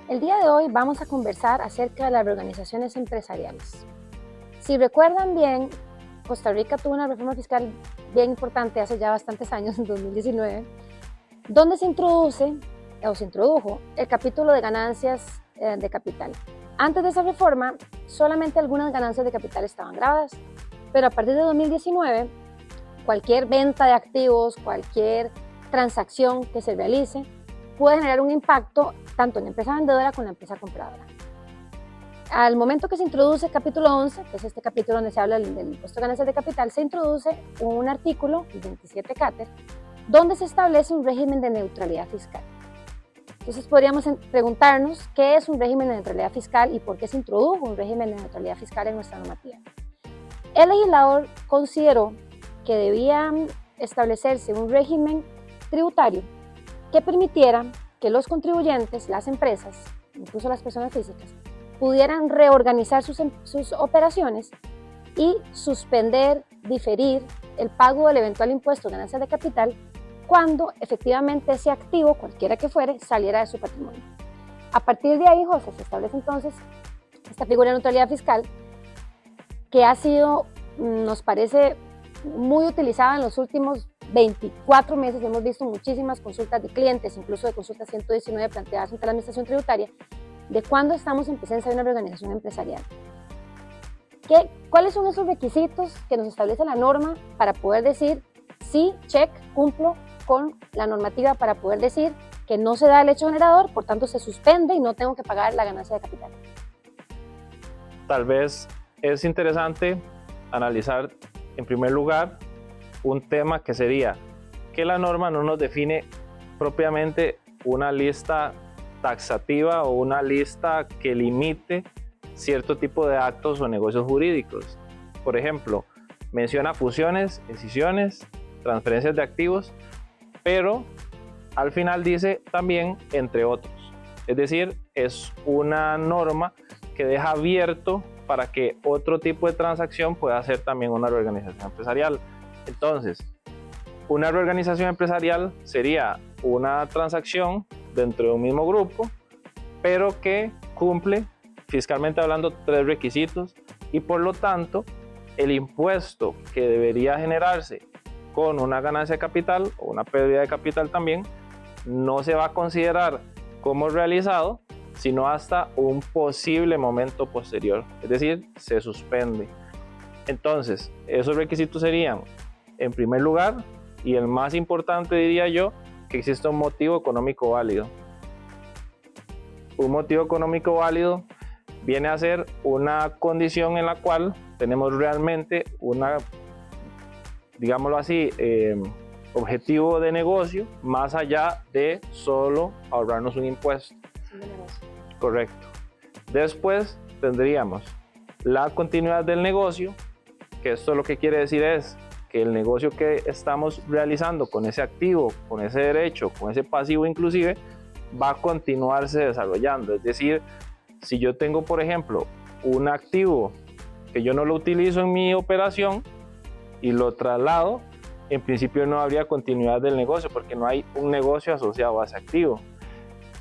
El día de hoy vamos a conversar acerca de las reorganizaciones empresariales. Si recuerdan bien, Costa Rica tuvo una reforma fiscal bien importante hace ya bastantes años, en 2019, donde se introdujo el capítulo de ganancias de capital. Antes de esa reforma, solamente algunas ganancias de capital estaban grabadas, pero a partir de 2019, cualquier venta de activos, cualquier transacción que se realice, puede generar un impacto tanto en la empresa vendedora como en la empresa compradora. Al momento que se introduce el capítulo 11, que es este capítulo donde se habla del impuesto de ganancias de capital, se introduce un artículo, el 27 Cáter, donde se establece un régimen de neutralidad fiscal. Entonces podríamos preguntarnos qué es un régimen de neutralidad fiscal y por qué se introdujo un régimen de neutralidad fiscal en nuestra normativa. El legislador consideró que debía establecerse un régimen tributario que permitiera que los contribuyentes, las empresas, incluso las personas físicas, pudieran reorganizar sus operaciones y suspender, diferir el pago del eventual impuesto de ganancias de capital cuando efectivamente ese activo, cualquiera que fuere, saliera de su patrimonio. A partir de ahí, José, se establece entonces esta figura de neutralidad fiscal que ha sido, nos parece, muy utilizada en los últimos 24 meses. Hemos visto muchísimas consultas de clientes, incluso de consulta 119 planteadas ante la Administración Tributaria, de cuándo estamos en presencia de una reorganización empresarial. ¿Cuáles son esos requisitos que nos establece la norma para poder decir sí, check, cumplo con la normativa, para poder decir que no se da el hecho generador, por tanto se suspende y no tengo que pagar la ganancia de capital? Tal vez es interesante analizar en primer lugar un tema que sería que la norma no nos define propiamente una lista taxativa o una lista que limite cierto tipo de actos o negocios jurídicos. Por ejemplo, menciona fusiones, escisiones, transferencias de activos, pero al final dice también entre otros. Es decir, es una norma que deja abierto para que otro tipo de transacción pueda ser también una reorganización empresarial. Entonces, una reorganización empresarial sería una transacción dentro de un mismo grupo, pero que cumple, fiscalmente hablando, 3 requisitos y por lo tanto, el impuesto que debería generarse con una ganancia de capital o una pérdida de capital también no se va a considerar como realizado, sino hasta un posible momento posterior, es decir, se suspende. Entonces, esos requisitos serían, en primer lugar, y el más importante diría yo, que exista un motivo económico válido. Un motivo económico válido viene a ser una condición en la cual tenemos realmente una, digámoslo así, objetivo de negocio más allá de solo ahorrarnos un impuesto. Correcto. Después tendríamos la continuidad del negocio, que esto lo que quiere decir es que el negocio que estamos realizando con ese activo, con ese derecho, con ese pasivo inclusive, va a continuarse desarrollando. Es decir, si yo tengo, por ejemplo, un activo que yo no lo utilizo en mi operación y lo traslado, en principio no habría continuidad del negocio porque no hay un negocio asociado a ese activo.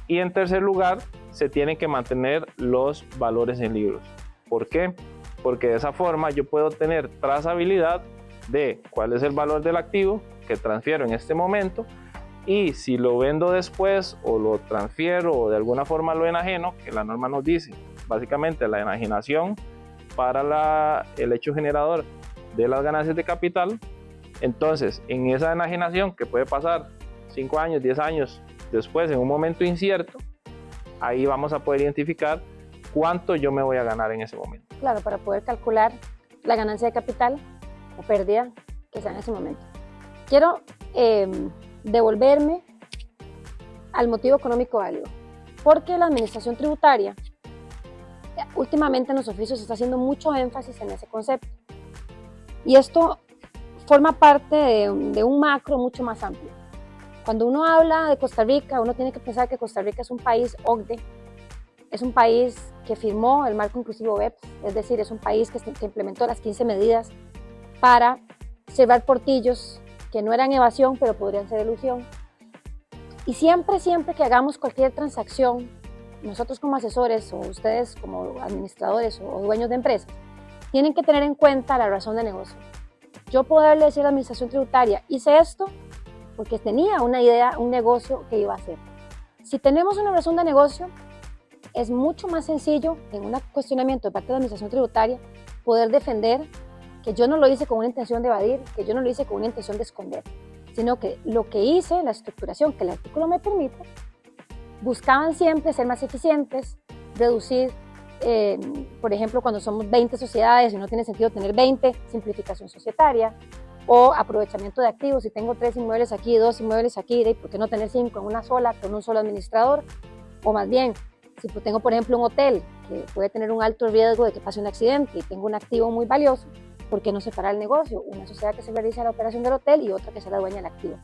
Y en tercer lugar, se tienen que mantener los valores en libros. ¿Por qué? Porque de esa forma yo puedo tener trazabilidad de cuál es el valor del activo que transfiero en este momento, y si lo vendo después o lo transfiero o de alguna forma lo enajeno, que la norma nos dice básicamente la enajenación para el hecho generador de las ganancias de capital. Entonces, en esa enajenación que puede pasar 5 años, 10 años después, en un momento incierto, ahí vamos a poder identificar cuánto yo me voy a ganar en ese momento. Claro, para poder calcular la ganancia de capital o pérdida que sea en ese momento. Quiero devolverme al motivo económico válido, porque la Administración Tributaria últimamente en los oficios está haciendo mucho énfasis en ese concepto. Y esto forma parte de un macro mucho más amplio. Cuando uno habla de Costa Rica, uno tiene que pensar que Costa Rica es un país OCDE, es un país que firmó el marco inclusivo BEPS, es decir, es un país que implementó las 15 medidas para cerrar portillos que no eran evasión, pero podrían ser elusión. Y siempre que hagamos cualquier transacción, nosotros como asesores o ustedes como administradores o dueños de empresas, tienen que tener en cuenta la razón de negocio. Yo puedo decir a la administración tributaria, hice esto porque tenía una idea, un negocio que iba a hacer. Si tenemos una razón de negocio, es mucho más sencillo en un cuestionamiento de parte de la administración tributaria poder defender que yo no lo hice con una intención de evadir, que yo no lo hice con una intención de esconder, sino que lo que hice, la estructuración que el artículo me permite, buscaban siempre ser más eficientes, reducir, por ejemplo, cuando somos 20 sociedades y no tiene sentido tener 20, simplificación societaria, o aprovechamiento de activos. Si tengo 3 inmuebles aquí, 2 inmuebles aquí, ¿por qué no tener 5 en una sola, con un solo administrador? O más bien, si tengo, por ejemplo, un hotel que puede tener un alto riesgo de que pase un accidente y tengo un activo muy valioso, ¿por qué no separar el negocio? Una sociedad que se realiza la operación del hotel y otra que sea la dueña del activo.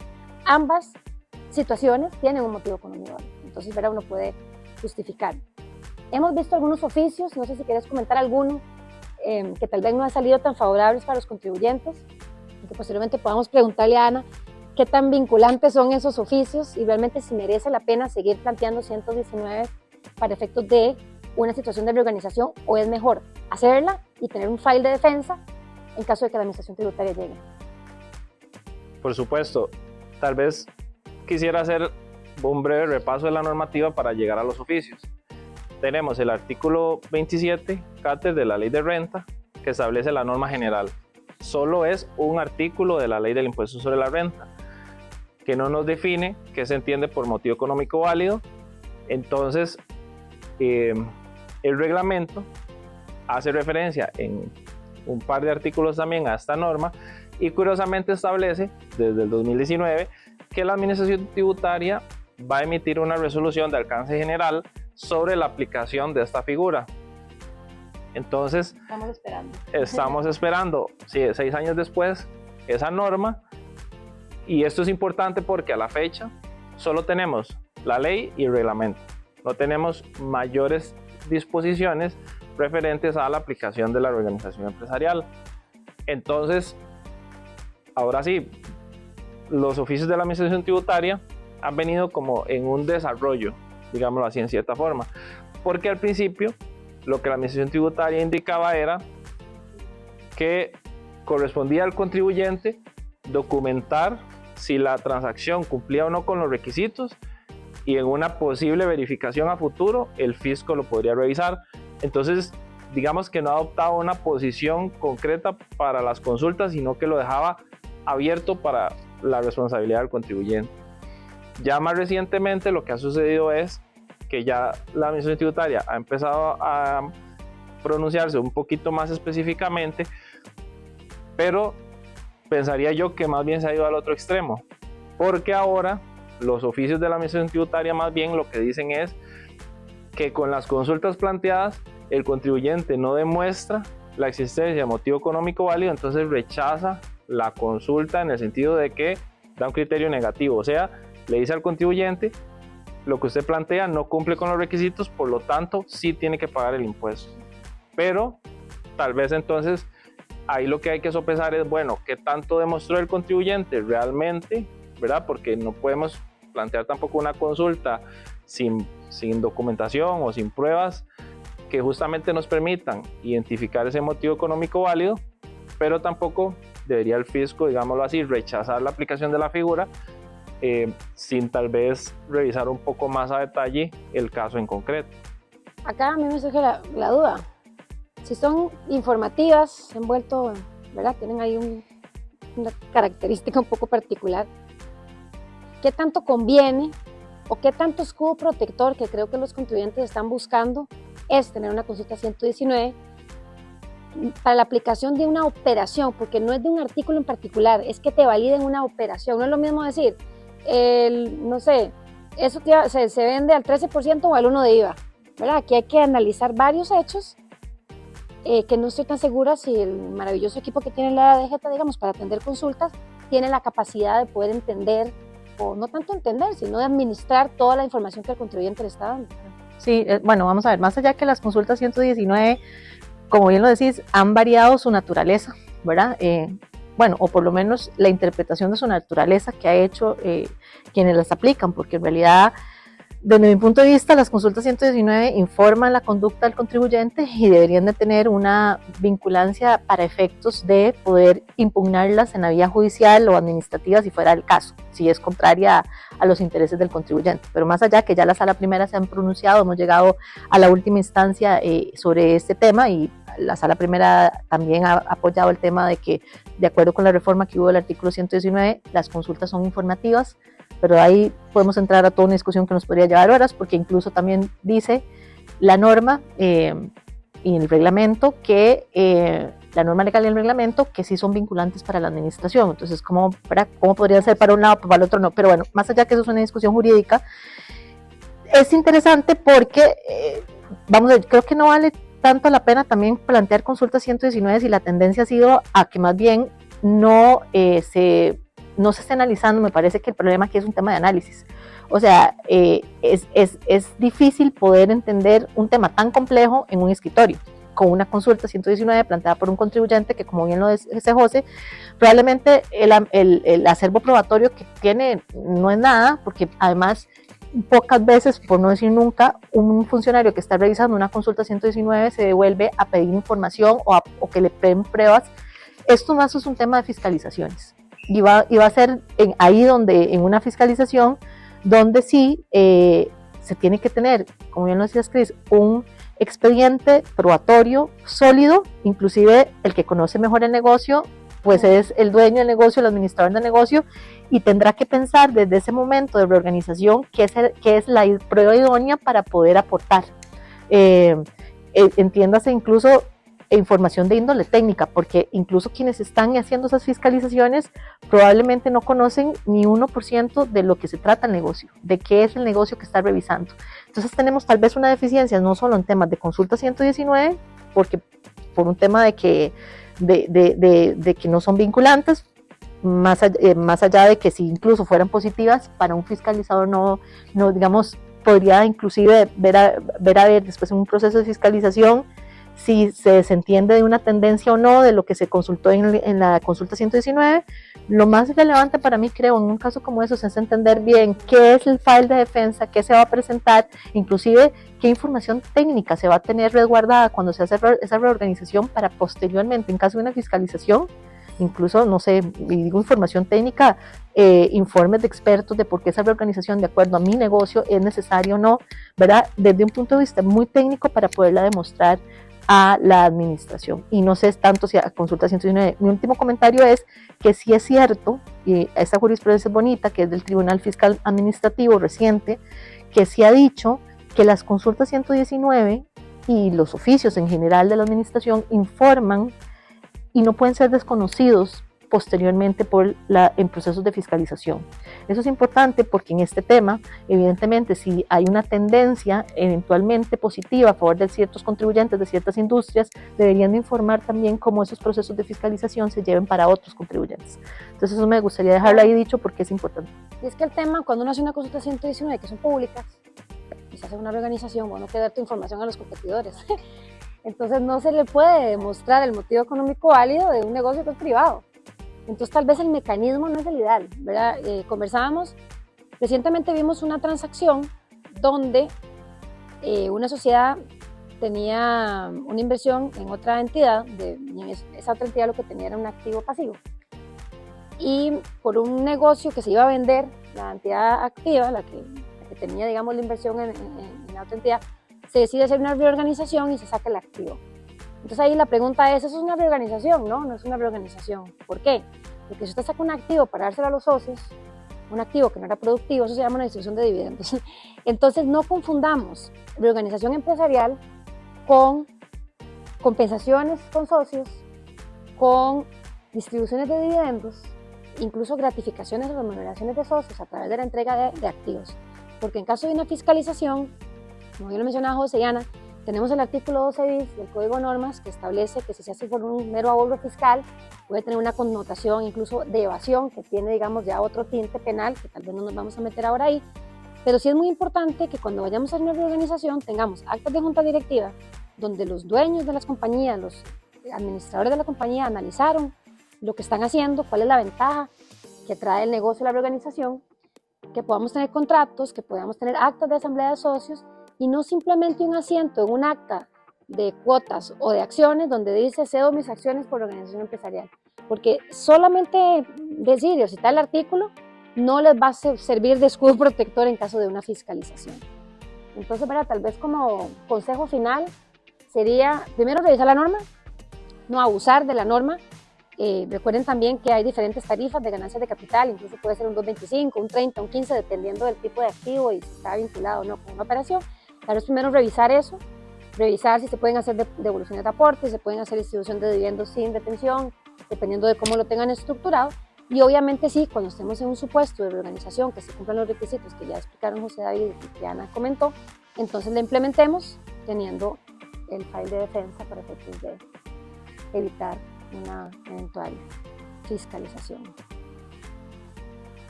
Ambas situaciones tienen un motivo económico, entonces, ¿verdad? Uno puede justificar. Hemos visto algunos oficios, no sé si quieres comentar alguno, que tal vez no han salido tan favorables para los contribuyentes, y que posteriormente podamos preguntarle a Ana qué tan vinculantes son esos oficios y realmente si merece la pena seguir planteando 119 para efectos de una situación de reorganización, o es mejor hacerla y tener un file de defensa en caso de que la administración tributaria llegue. Por supuesto, tal vez quisiera hacer un breve repaso de la normativa para llegar a los oficios. Tenemos el artículo 27, cáter de la ley de renta, que establece la norma general. Solo es un artículo de la ley del impuesto sobre la renta, que no nos define qué se entiende por motivo económico válido. Entonces, el reglamento hace referencia en un par de artículos también a esta norma y curiosamente establece desde el 2019 que la administración tributaria va a emitir una resolución de alcance general sobre la aplicación de esta figura. Entonces, estamos esperando, sí, 6 años después, esa norma, y esto es importante porque a la fecha solo tenemos la ley y el reglamento, no tenemos mayores disposiciones referentes a la aplicación de la reorganización empresarial. Entonces, ahora sí, los oficios de la administración tributaria han venido como en un desarrollo, digámoslo así en cierta forma, porque al principio lo que la administración tributaria indicaba era que correspondía al contribuyente documentar si la transacción cumplía o no con los requisitos, y en una posible verificación a futuro el fisco lo podría revisar. Entonces, digamos que no adoptaba una posición concreta para las consultas, sino que lo dejaba abierto para la responsabilidad del contribuyente. Ya más recientemente lo que ha sucedido es que ya la administración tributaria ha empezado a pronunciarse un poquito más específicamente, pero pensaría yo que más bien se ha ido al otro extremo, porque ahora los oficios de la administración tributaria más bien lo que dicen es que con las consultas planteadas el contribuyente no demuestra la existencia de motivo económico válido, entonces rechaza la consulta en el sentido de que da un criterio negativo, o sea, le dice al contribuyente: lo que usted plantea no cumple con los requisitos, por lo tanto sí tiene que pagar el impuesto. Pero tal vez entonces ahí lo que hay que sopesar es, bueno, ¿qué tanto demostró el contribuyente realmente? ¿Verdad? Porque no podemos plantear tampoco una consulta sin documentación o sin pruebas que justamente nos permitan identificar ese motivo económico válido, pero tampoco debería el fisco, digámoslo así, rechazar la aplicación de la figura sin tal vez revisar un poco más a detalle el caso en concreto. Acá a mí me surge la duda. Si son informativas, envuelto, ¿verdad? Tienen ahí una característica un poco particular. ¿Qué tanto conviene o qué tanto escudo protector que creo que los contribuyentes están buscando es tener una consulta 119 para la aplicación de una operación? Porque no es de un artículo en particular, es que te validen una operación. No es lo mismo decir, no sé, eso se vende al 13% o al 1% de IVA, ¿verdad? Aquí hay que analizar varios hechos que no estoy tan segura si el maravilloso equipo que tiene la DGTA, digamos, para atender consultas, tiene la capacidad de poder entender, o no tanto entender, sino de administrar toda la información que el contribuyente le está dando. Sí, bueno, vamos a ver, más allá que las consultas 119, como bien lo decís, han variado su naturaleza, ¿verdad? Bueno, o por lo menos la interpretación de su naturaleza que ha hecho quienes las aplican, porque en realidad Desde mi punto de vista, las consultas 119 informan la conducta del contribuyente y deberían de tener una vinculancia para efectos de poder impugnarlas en la vía judicial o administrativa si fuera el caso, si es contraria a los intereses del contribuyente. Pero más allá que ya la Sala Primera se han pronunciado, hemos llegado a la última instancia sobre este tema y la Sala Primera también ha apoyado el tema de que, de acuerdo con la reforma que hubo del artículo 119, las consultas son informativas, pero ahí podemos entrar a toda una discusión que nos podría llevar horas, porque incluso también dice la norma y el reglamento que la norma legal y el reglamento que sí son vinculantes para la administración. Entonces, ¿cómo podría ser para un lado, para el otro no? Pero bueno, más allá que eso es una discusión jurídica, es interesante porque, vamos a ver, creo que no vale tanto la pena también plantear consulta 119 si la tendencia ha sido a que más bien no se esté analizando. Me parece que el problema aquí es un tema de análisis. O sea, es difícil poder entender un tema tan complejo en un escritorio, con una consulta 119 planteada por un contribuyente que, como bien lo dice José, probablemente el acervo probatorio que tiene no es nada, porque además pocas veces, por no decir nunca, un funcionario que está revisando una consulta 119 se devuelve a pedir información o que le den pruebas. Esto más es un tema de fiscalizaciones. Y va a ser ahí donde, en una fiscalización, donde sí se tiene que tener, como bien lo decías Cris, un expediente probatorio sólido, inclusive el que conoce mejor el negocio, pues es el dueño del negocio, el administrador del negocio, y tendrá que pensar desde ese momento de reorganización qué es la prueba idónea para poder aportar. Entiéndase incluso información de índole técnica, porque incluso quienes están haciendo esas fiscalizaciones probablemente no conocen ni 1% de lo que se trata el negocio, de qué es el negocio que está revisando. Entonces tenemos tal vez una deficiencia no solo en temas de consulta 119, porque por un tema de que no son vinculantes, más allá de que si incluso fueran positivas, para un fiscalizador no digamos, podría inclusive ver a ver después en un proceso de fiscalización si se desentiende de una tendencia o no de lo que se consultó en la consulta 119. Lo más relevante para mí, creo, en un caso como eso, es entender bien qué es el file de defensa, qué se va a presentar, inclusive qué información técnica se va a tener resguardada cuando se hace esa reorganización para posteriormente, en caso de una fiscalización, incluso, no sé, y digo información técnica, informes de expertos de por qué esa reorganización, de acuerdo a mi negocio, es necesaria o no, ¿verdad? Desde un punto de vista muy técnico para poderla demostrar a la administración. Y no sé tanto si a consulta 119. Mi último comentario es que sí es cierto, y esta jurisprudencia es bonita, que es del Tribunal Fiscal Administrativo reciente, que sí ha dicho que las consultas 119 y los oficios en general de la administración informan y no pueden ser desconocidos posteriormente en procesos de fiscalización. Eso es importante porque en este tema, evidentemente, si hay una tendencia eventualmente positiva a favor de ciertos contribuyentes de ciertas industrias, deberían de informar también cómo esos procesos de fiscalización se lleven para otros contribuyentes. Entonces eso me gustaría dejarlo ahí dicho porque es importante. Y es que el tema, cuando uno hace una consulta 119 que son públicas, y se hace una reorganización, bueno, que dar tu información a los competidores. Entonces no se le puede demostrar el motivo económico válido de un negocio que es privado. Entonces tal vez el mecanismo no es el ideal, ¿verdad? Conversábamos, recientemente vimos una transacción donde una sociedad tenía una inversión en otra entidad, y esa otra entidad lo que tenía era un activo pasivo. Y por un negocio que se iba a vender, la entidad activa, la que tenía, digamos, la inversión en la otra entidad, se decide hacer una reorganización y se saca el activo. Entonces ahí la pregunta es, ¿eso es una reorganización? No, no es una reorganización. ¿Por qué? Porque si usted saca un activo para dárselo a los socios, un activo que no era productivo, eso se llama una distribución de dividendos. Entonces no confundamos reorganización empresarial con compensaciones con socios, con distribuciones de dividendos, incluso gratificaciones o remuneraciones de socios a través de la entrega de activos. Porque en caso de una fiscalización, como yo lo mencionaba José y Ana, tenemos el artículo 12 bis del Código de Normas que establece que si se hace por un mero ahorro fiscal puede tener una connotación incluso de evasión que tiene, digamos, ya otro tinte penal que tal vez no nos vamos a meter ahora ahí, pero sí es muy importante que cuando vayamos a hacer una reorganización tengamos actas de junta directiva donde los dueños de las compañías, los administradores de la compañía analizaron lo que están haciendo, cuál es la ventaja que trae el negocio de la reorganización, que podamos tener contratos, que podamos tener actas de asamblea de socios y no simplemente un asiento en un acta de cuotas o de acciones donde dice cedo mis acciones por organización empresarial. Porque solamente decir o citar el artículo no les va a servir de escudo protector en caso de una fiscalización. Entonces, ¿verdad? Tal vez como consejo final sería primero revisar la norma, no abusar de la norma. Recuerden también que hay diferentes tarifas de ganancias de capital, incluso puede ser un 2.25, un 30, un 15, dependiendo del tipo de activo y si está vinculado o no con una operación. Tal vez primero revisar eso, revisar si se pueden hacer devoluciones de aportes, se pueden hacer distribución de dividendos sin detención, dependiendo de cómo lo tengan estructurado. Y obviamente sí, cuando estemos en un supuesto de reorganización que se cumplan los requisitos que ya explicaron José David y que Ana comentó, entonces la implementemos teniendo el file de defensa para efectos de evitar una eventual fiscalización.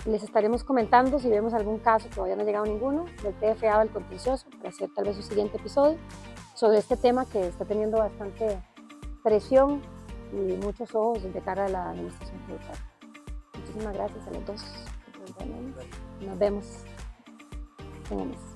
Les estaremos comentando si vemos algún caso, que todavía no ha llegado ninguno, del TFA o del contencioso, para hacer tal vez un siguiente episodio sobre este tema que está teniendo bastante presión y muchos ojos de cara a la administración tributaria. Muchísimas gracias a los dos. Nos vemos en un mes.